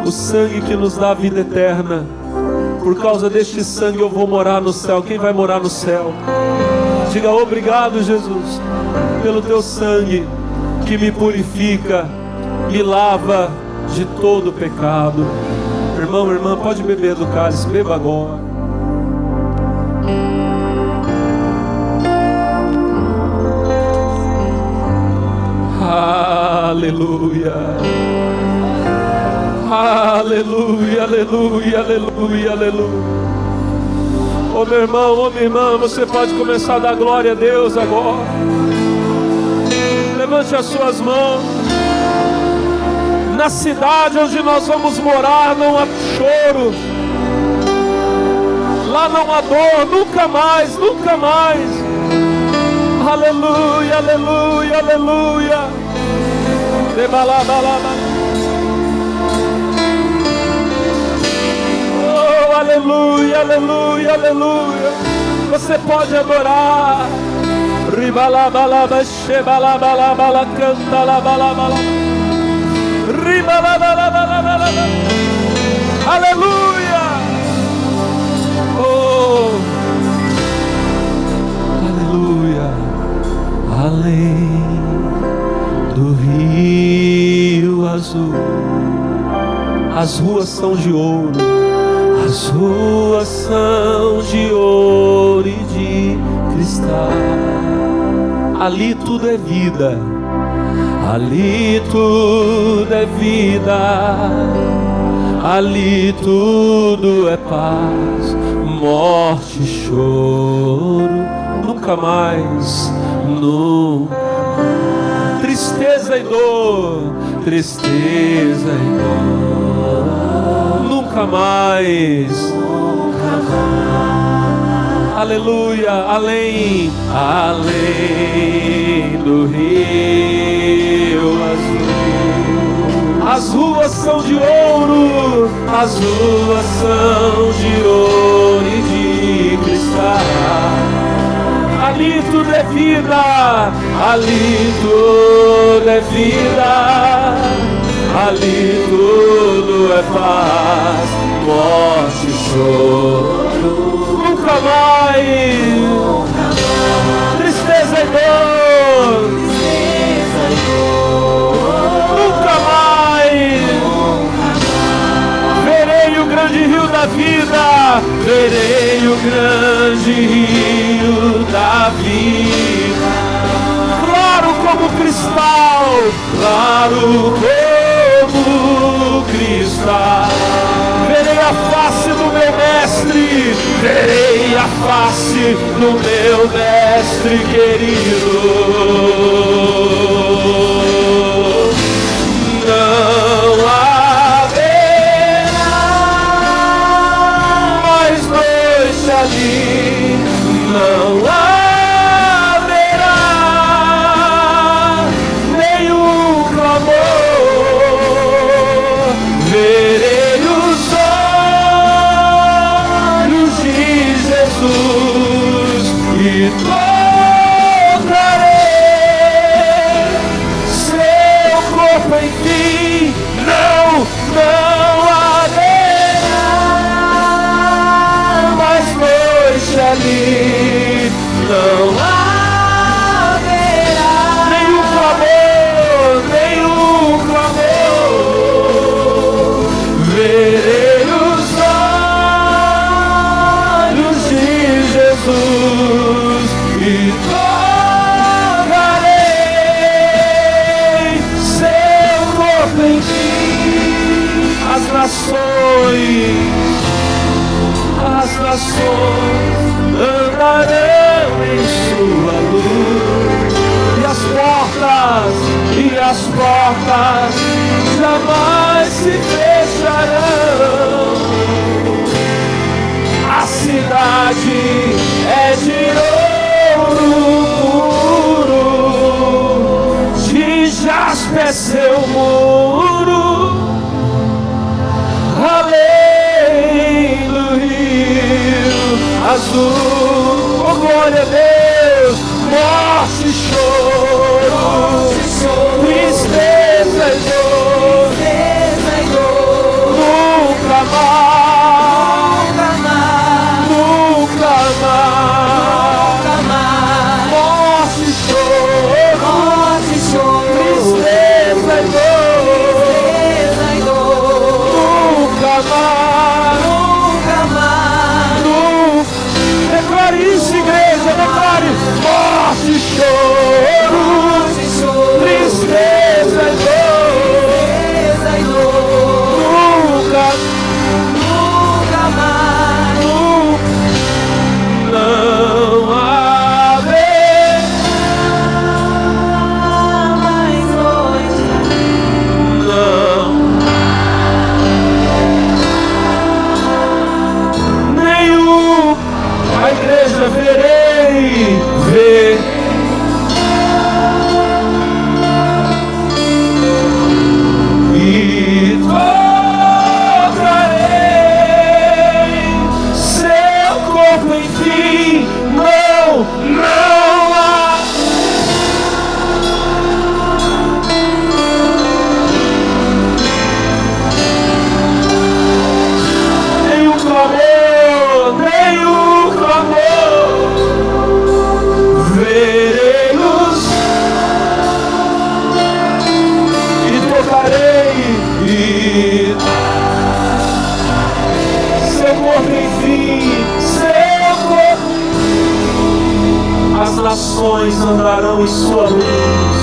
o sangue que nos dá a vida eterna. Por causa deste sangue eu vou morar no céu. Quem vai morar no céu? Diga obrigado, Jesus, pelo teu sangue que me purifica, me lava de todo pecado. Irmão, irmã, pode beber do cálice, beba agora. Aleluia, aleluia, aleluia, aleluia, aleluia. Ô meu irmão, ô minha irmã, você pode começar a dar glória a Deus agora. Levante as suas mãos. Na cidade onde nós vamos morar não há choro, lá não há dor, nunca mais, nunca mais. Aleluia, aleluia, aleluia. Oh, aleluia, aleluia, aleluia. Você pode adorar. Ribalabalaba, shebalabalabala, canta labalabala. Ribalabalabala. Aleluia. Oh, aleluia. Além do rio azul, as ruas são de ouro, as ruas são de ouro e de cristal. Ali tudo é vida, ali tudo é vida, ali tudo é paz, morte e choro, nunca mais, nunca. Tristeza e dor, tristeza e dor, nunca mais, nunca mais. Aleluia, além, além do rio azul, as ruas são de ouro, as ruas são de ouro e de cristal. Ali tudo é vida, ali tudo é vida, ali tudo é paz, morte e choro, nunca mais, tristeza e dor, claro como cristal. Verei a face do meu mestre, verei a face do meu mestre querido. Não haverá mais noite ali, não haverá nenhum clamor. Verei os olhos de Jesus e tocarei seu corpo, enfim. Não haverá mais noite ali, não haverá nenhum clamor. Verei os olhos de Jesus e tocarei seu corpo, enfim. As nações andarão em sua luz, e as portas jamais se fecharão. A cidade é de ouro puro, de jaspe é seu muro. Além do rio azul, oh glória a Deus, morte e choro, tristeza e dor, nunca mais, morte e choro, tristeza e dor, nunca mais. Declare isso, igreja, declare. Morte e choro, tristeza e dor, nunca mais. Não haverá mais noite, não. Nenhum. A igreja ver. E tocarei seu corpo, enfim. Não há nenhum clamor. Verei-los e tocarei seu corpo, enfim, seu corpo. As nações andarão em sua luz,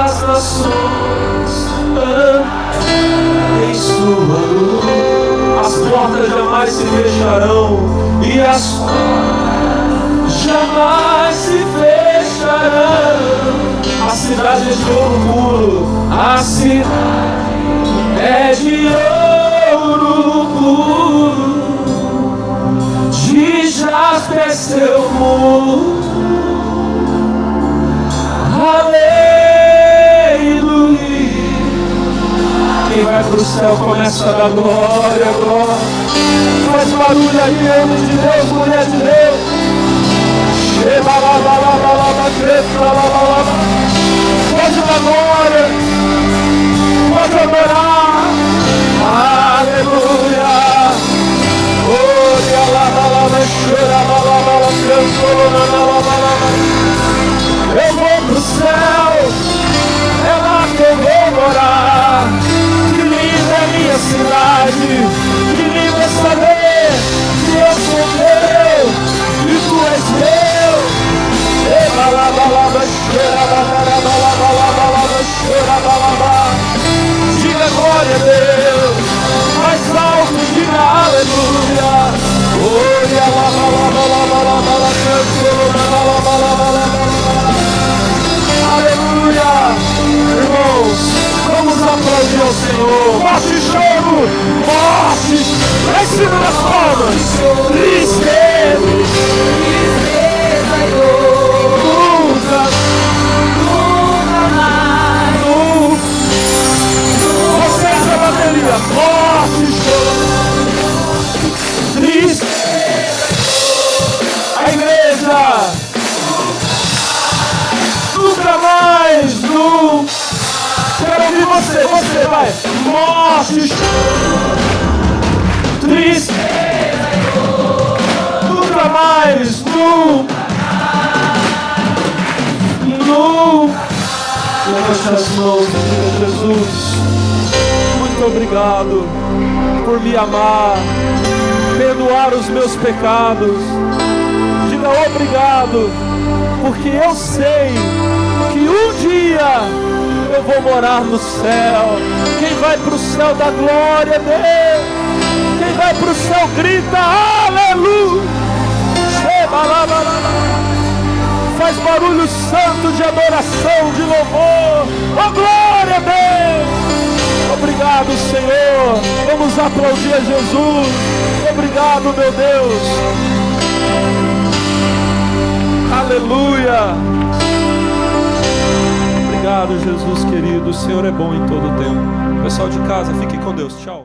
as nações andarão em sua luz. As portas jamais se fecharão e as jamais se fecharão. A cidade é de ouro puro, a cidade é de ouro puro, de jaspe é seu muro. Aleluia. Quem vai para o céu começa a dar glória, glória. Faz barulho aí, homem de Deus, mulher de Deus. Pode dar glória, pode adorar. Aleluia. Eu vou pro céu, é lá que eu vou morar. Que linda é minha cidade, que lindo é saber que eu sou teu e tu és meu. Balaba, cheira, balaba, balaba, cheira, balaba. aplaudir ao Senhor. Morte e choro, morte, lá em cima das palmas. Tristeza, tristeza e dor, nunca mais. Vocês a bateria, morte e choro, tristeza, a igreja. Nunca mais, nunca. Quero ouvir você vai. Morte, tristeza, nunca mais, nunca. Levante as mãos, diga: Jesus, muito obrigado por me amar, perdoar os meus pecados. Diga obrigado, porque eu sei que um dia eu vou morar no céu. Quem vai para o céu da glória, Deus? Quem vai para o céu grita aleluia. Faz barulho santo de adoração, de louvor. Oh, glória a Deus. Obrigado, Senhor. Vamos aplaudir a Jesus. Obrigado, meu Deus. Aleluia. Obrigado, Jesus querido. O Senhor é bom em todo o tempo. Pessoal de casa, fiquem com Deus. Tchau.